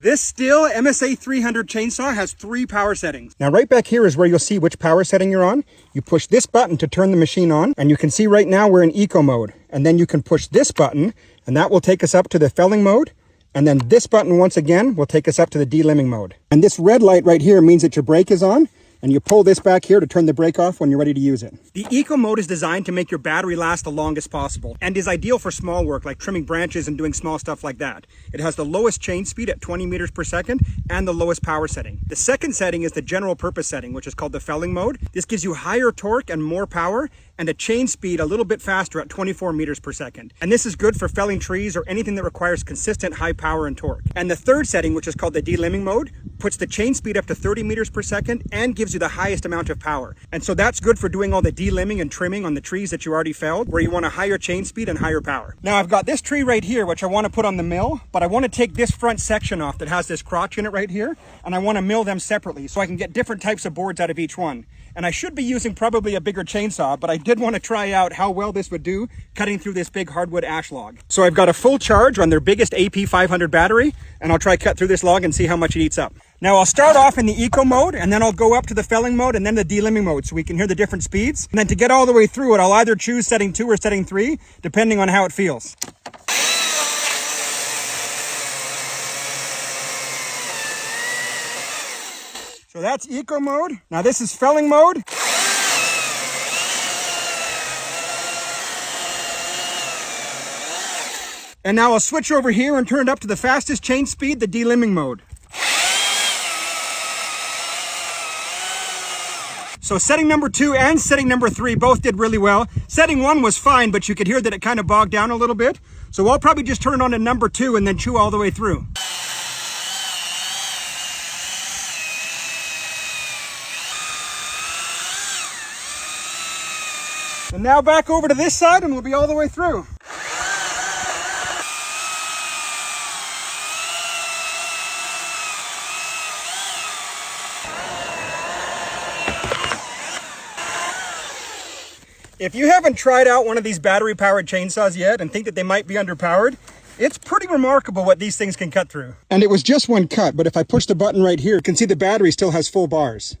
This Stihl MSA 300 chainsaw has 3 power settings. Now right back here is where you'll see which power setting you're on. You push this button to turn the machine on, and you can see right now we're in eco mode. And then you can push this button, and that will take us up to the felling mode. And then this button once again will take us up to the delimbing mode. And this red light right here means that your brake is on. And you pull this back here to turn the brake off when you're ready to use it. The eco mode is designed to make your battery last the longest possible and is ideal for small work like trimming branches and doing small stuff like that. It has the lowest chain speed at 20 meters per second and the lowest power setting. The second setting is the general purpose setting, which is called the felling mode. This gives you higher torque and more power and a chain speed a little bit faster at 24 meters per second. And this is good for felling trees or anything that requires consistent high power and torque. And the third setting, which is called the delimbing mode, puts the chain speed up to 30 meters per second and gives you the highest amount of power. And so that's good for doing all the delimbing and trimming on the trees that you already felled, where you want a higher chain speed and higher power. Now I've got this tree right here, which I want to put on the mill, but I want to take this front section off that has this crotch in it right here, and I want to mill them separately so I can get different types of boards out of each one. And I should be using probably a bigger chainsaw, but I did want to try out how well this would do cutting through this big hardwood ash log. So I've got a full charge on their biggest AP 500 battery, and I'll try cut through this log and see how much it eats up. Now I'll start off in the eco mode, and then I'll go up to the felling mode and then the delimbing mode so we can hear the different speeds. And then to get all the way through it, I'll either choose setting 2 or setting 3, depending on how it feels. So that's eco mode. Now this is felling mode. And now I'll switch over here and turn it up to the fastest chain speed, the delimbing mode. So setting number 2 and setting number 3 both did really well. Setting 1 was fine, but you could hear that it kind of bogged down a little bit. So I'll probably just turn it on to number 2 and then chew all the way through. And now back over to this side and we'll be all the way through. If you haven't tried out one of these battery-powered chainsaws yet and think that they might be underpowered, it's pretty remarkable what these things can cut through. And it was just one cut, but if I push the button right here, you can see the battery still has full bars.